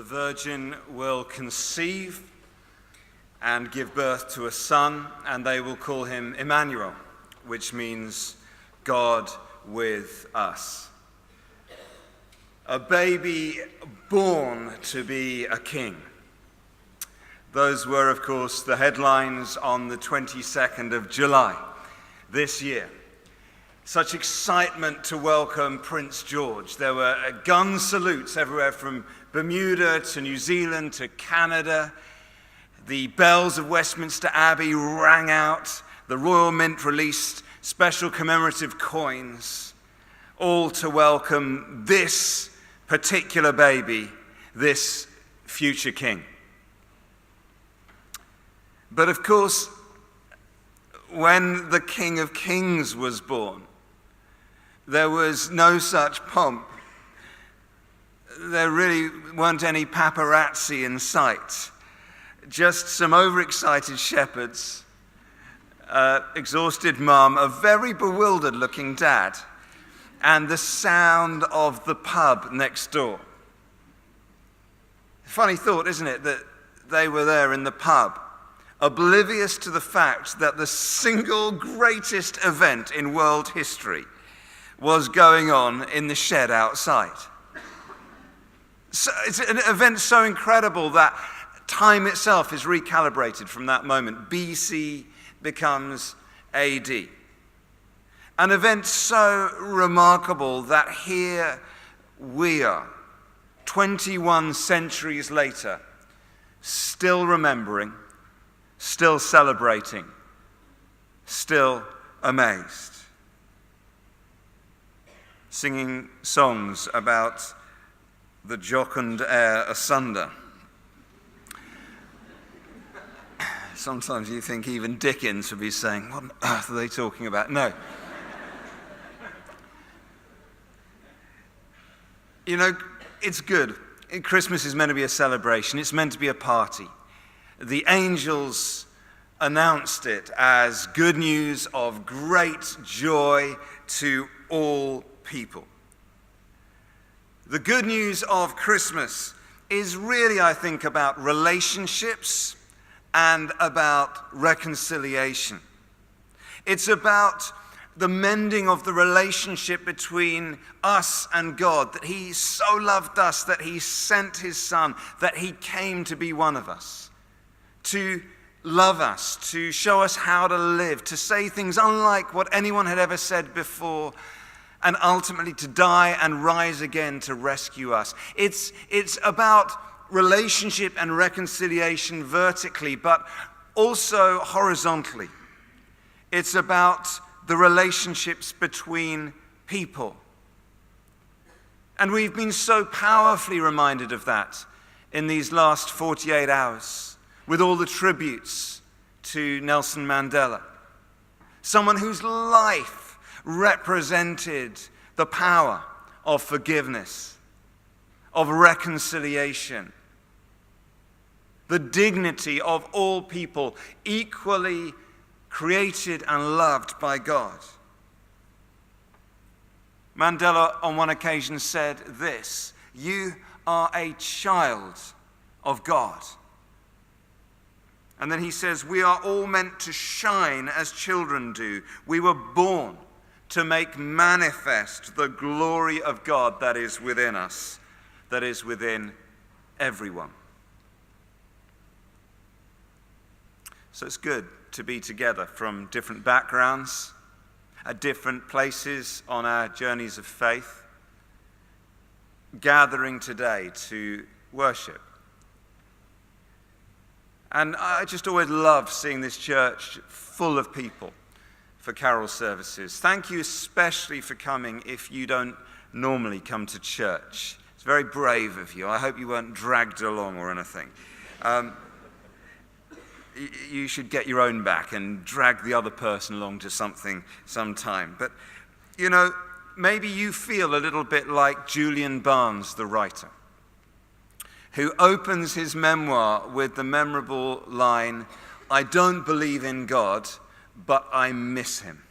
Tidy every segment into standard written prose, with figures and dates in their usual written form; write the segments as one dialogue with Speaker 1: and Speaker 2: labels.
Speaker 1: virgin will conceive and give birth to a son, and they will call him Emmanuel, which means God with us. A baby born to be a king. Those were, of course, the headlines on the 22nd of July this year. Such excitement to welcome Prince George. There were gun salutes everywhere from Bermuda to New Zealand to Canada. The bells of Westminster Abbey rang out. The Royal Mint released special commemorative coins, all to welcome this particular baby, this future king. But of course, when the King of Kings was born, there was no such pomp. There really weren't any paparazzi in sight. Just some overexcited shepherds, exhausted mum, a very bewildered-looking dad, and the sound of the pub next door. Funny thought, isn't it, that they were there in the pub, oblivious to the fact that the single greatest event in world history was going on in the shed outside. So it's an event so incredible that time itself is recalibrated from that moment. BC becomes AD. An event so remarkable that here we are, 21 centuries later, still remembering, still celebrating, still amazed. Singing songs about the jocund air asunder. Sometimes you think even Dickens would be saying, what on earth are they talking about? No. You know, it's good. Christmas is meant to be a celebration. It's meant to be a party. The angels announced it as good news of great joy to all people. The good news of Christmas is really, I think, about relationships and about reconciliation. It's about the mending of the relationship between us and God, that He so loved us that He sent His Son, that He came to be one of us, to love us, to show us how to live, to say things unlike what anyone had ever said before, and ultimately to die and rise again to rescue us. It's about relationship and reconciliation vertically, but also horizontally. It's about the relationships between people. And we've been so powerfully reminded of that in these last 48 hours with all the tributes to Nelson Mandela, someone whose life represented the power of forgiveness, of reconciliation, the dignity of all people equally created and loved by God. Mandela on one occasion said this: "You are a child of God." And then he says, "We are all meant to shine as children do. We were born to make manifest the glory of God that is within us, that is within everyone." So it's good to be together from different backgrounds, at different places on our journeys of faith, gathering today to worship. And I just always love seeing this church full of people for carol services. Thank you especially for coming if you don't normally come to church. It's very brave of you. I hope you weren't dragged along or anything. You should get your own back and drag the other person along to something sometime. But, you know, maybe you feel a little bit like Julian Barnes, the writer, who opens his memoir with the memorable line, "I don't believe in God, but I miss him."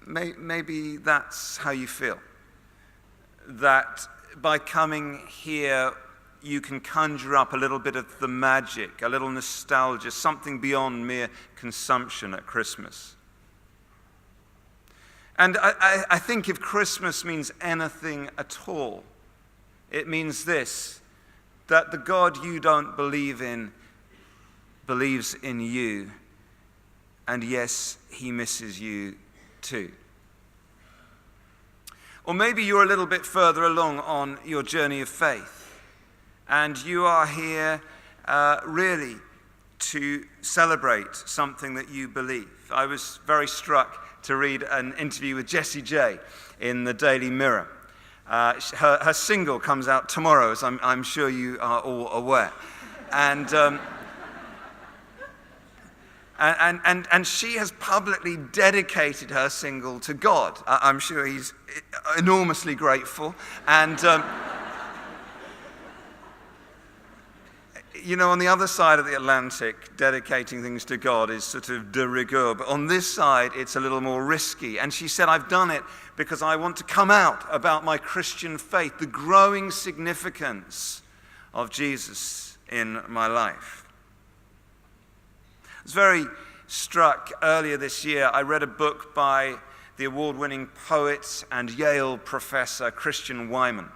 Speaker 1: Maybe that's how you feel. That by coming here, you can conjure up a little bit of the magic, a little nostalgia, something beyond mere consumption at Christmas. And I think if Christmas means anything at all, it means this, that the God you don't believe in believes in you, and yes, he misses you too. Or maybe you're a little bit further along on your journey of faith, and you are here really to celebrate something that you believe. I was very struck to read an interview with Jessie J in the Daily Mirror. Her single comes out tomorrow, as I'm sure you are all aware. And she has publicly dedicated her single to God. I'm sure he's enormously grateful. And you know, on the other side of the Atlantic, dedicating things to God is sort of de rigueur. But on this side, it's a little more risky. And she said, I've done it because I want to come out about my Christian faith, the growing significance of Jesus in my life. I was very struck earlier this year. I read a book by the award-winning poet and Yale professor Christian Wyman.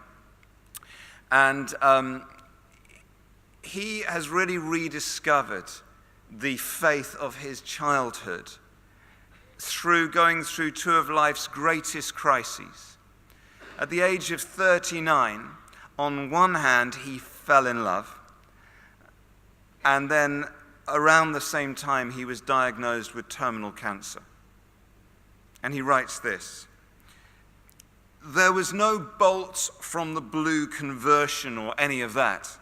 Speaker 1: And he has really rediscovered the faith of his childhood through going through two of life's greatest crises. At the age of 39, on one hand, he fell in love, and then around the same time, he was diagnosed with terminal cancer. And he writes this: "There was no bolts from the blue conversion or any of that.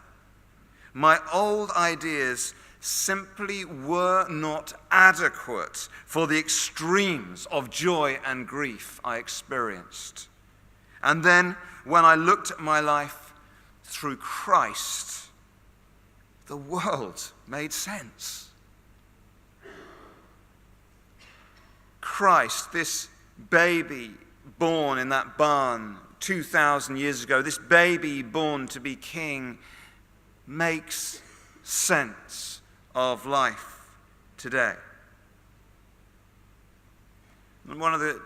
Speaker 1: My old ideas simply were not adequate for the extremes of joy and grief I experienced. And then, when I looked at my life through Christ, the world made sense." Christ, this baby born in that barn 2,000 years ago, this baby born to be king, makes sense of life today. And one of the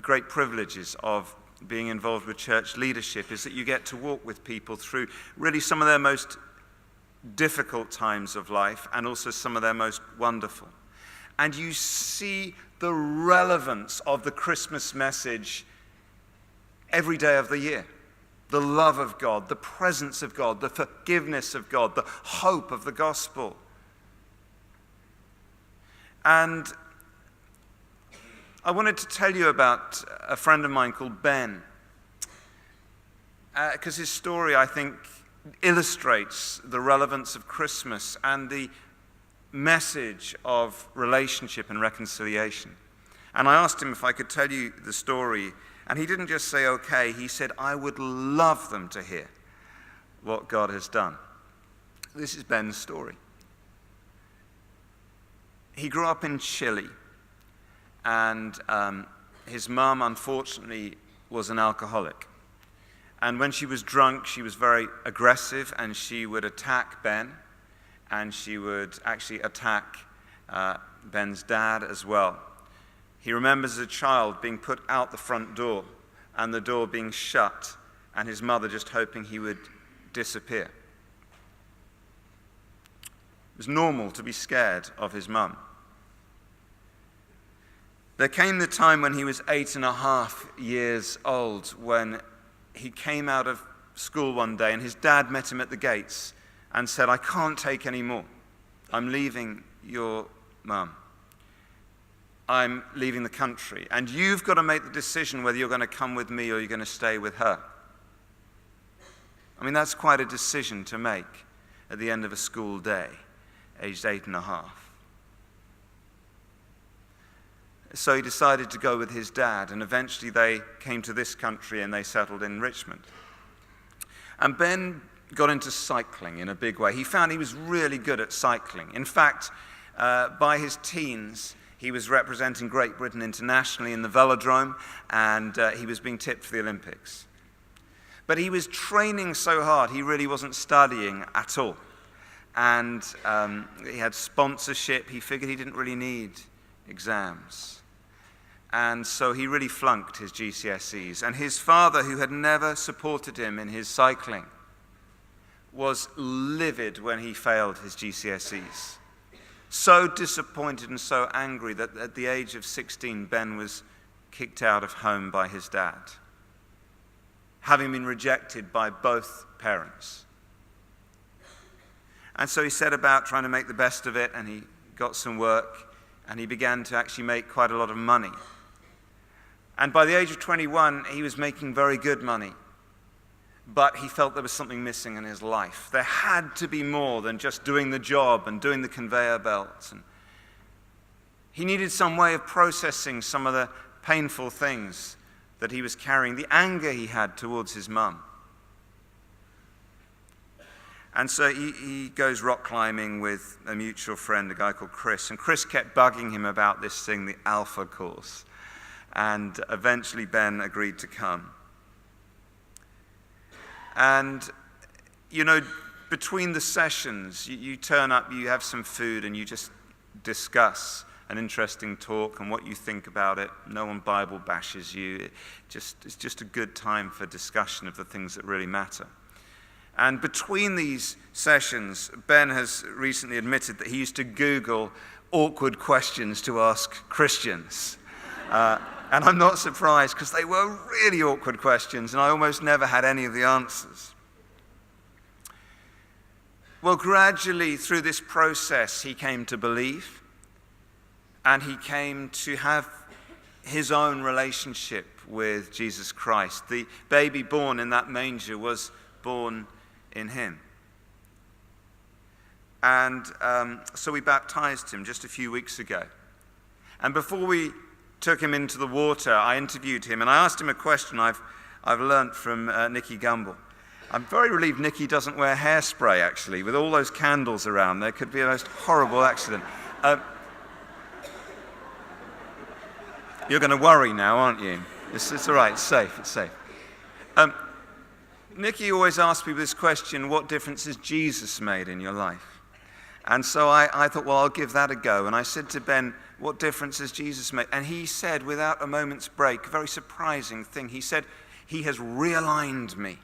Speaker 1: great privileges of being involved with church leadership is that you get to walk with people through really some of their most difficult times of life and also some of their most wonderful. And you see the relevance of the Christmas message every day of the year. The love of God, the presence of God, the forgiveness of God, the hope of the gospel. And I wanted to tell you about a friend of mine called Ben, because his story, I think, illustrates the relevance of Christmas and the message of relationship and reconciliation. And I asked him if I could tell you the story. And he didn't just say, okay, he said, I would love them to hear what God has done. This is Ben's story. He grew up in Chile, and his mum, unfortunately, was an alcoholic. And when she was drunk, she was very aggressive, and she would attack Ben, and she would actually attack Ben's dad as well. He remembers as a child being put out the front door and the door being shut and his mother just hoping he would disappear. It was normal to be scared of his mum. There came the time when he was 8.5 years old when he came out of school one day and his dad met him at the gates and said, I can't take any more. I'm leaving your mum. I'm leaving the country, and you've got to make the decision whether you're going to come with me or you're going to stay with her. I mean, that's quite a decision to make at the end of a school day, aged 8.5. So he decided to go with his dad, and eventually they came to this country and they settled in Richmond. And Ben got into cycling in a big way. He found he was really good at cycling. In fact, by his teens, he was representing Great Britain internationally in the velodrome, and he was being tipped for the Olympics. But he was training so hard, he really wasn't studying at all. And he had sponsorship. He figured he didn't really need exams. And so he really flunked his GCSEs. And his father, who had never supported him in his cycling, was livid when he failed his GCSEs. So disappointed and so angry that at the age of 16, Ben was kicked out of home by his dad, having been rejected by both parents. And so he set about trying to make the best of it, and he got some work, and he began to actually make quite a lot of money. And by the age of 21, he was making very good money. But he felt there was something missing in his life. There had to be more than just doing the job and doing the conveyor belts. And he needed some way of processing some of the painful things that he was carrying, the anger he had towards his mum. And so he goes rock climbing with a mutual friend, a guy called Chris. And Chris kept bugging him about this thing, the Alpha course. And eventually Ben agreed to come. And, you know, between the sessions, you turn up, you have some food, and you just discuss an interesting talk and what you think about it. No one Bible bashes you. It's just a good time for discussion of the things that really matter. And between these sessions, Ben has recently admitted that he used to Google awkward questions to ask Christians. And I'm not surprised, because they were really awkward questions, and I almost never had any of the answers. Well, gradually through this process, he came to believe, and he came to have his own relationship with Jesus Christ. The baby born in that manger was born in him. And so we baptized him just a few weeks ago. And before we took him into the water, I interviewed him, and I asked him a question I've learnt from Nicky Gumbel. I'm very relieved Nicky doesn't wear hairspray, actually. With all those candles around, there could be a most horrible accident. You're going to worry now, aren't you? It's all right, it's safe. Nicky always asks people this question: what difference has Jesus made in your life? And so I thought, well, I'll give that a go. And I said to Ben, what difference has Jesus made? And he said, without a moment's break, a very surprising thing. He said, he has realigned me.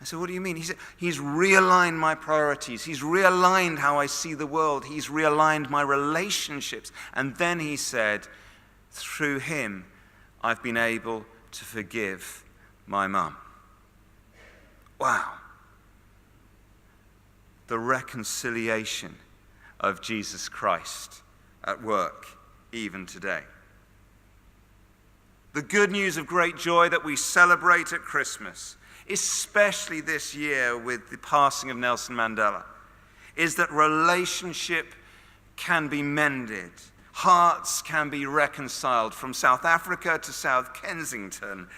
Speaker 1: I said, what do you mean? He said, he's realigned my priorities. He's realigned how I see the world. He's realigned my relationships. And then he said, through him, I've been able to forgive my mum. Wow. The reconciliation of Jesus Christ at work even today. The good news of great joy that we celebrate at Christmas, especially this year with the passing of Nelson Mandela, is that relationship can be mended. Hearts can be reconciled from South Africa to South Kensington.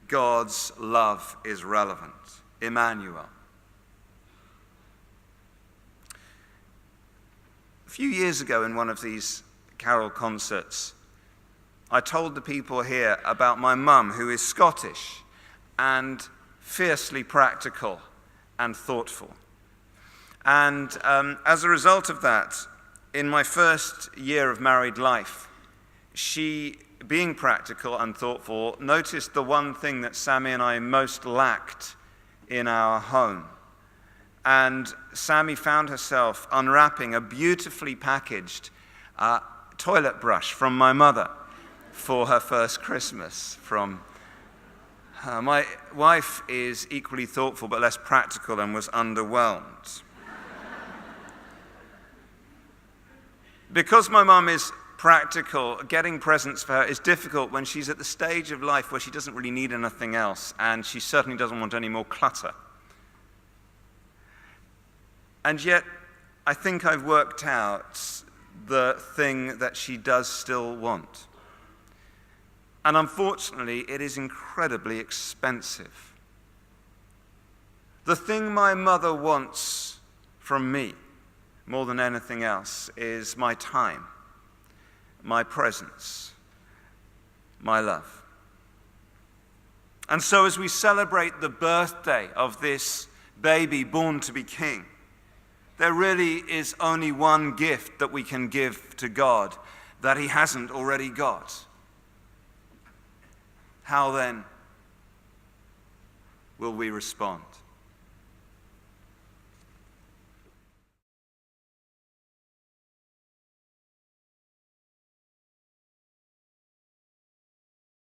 Speaker 1: God's love is relevant. Emmanuel. A few years ago in one of these carol concerts, I told the people here about my mum, who is Scottish and fiercely practical and thoughtful. And as a result of that, in my first year of married life, she, being practical and thoughtful, noticed the one thing that Sammy and I most lacked in our home. And Sammy found herself unwrapping a beautifully packaged toilet brush from my mother for her first Christmas from her. My wife is equally thoughtful but less practical and was underwhelmed. Because my mum is practical, getting presents for her is difficult when she's at the stage of life where she doesn't really need anything else, and she certainly doesn't want any more clutter. And yet, I think I've worked out the thing that she does still want. And unfortunately, it is incredibly expensive. The thing my mother wants from me, more than anything else, is my time, my presence, my love. And so as we celebrate the birthday of this baby born to be king, there really is only one gift that we can give to God that he hasn't already got. How then will we respond?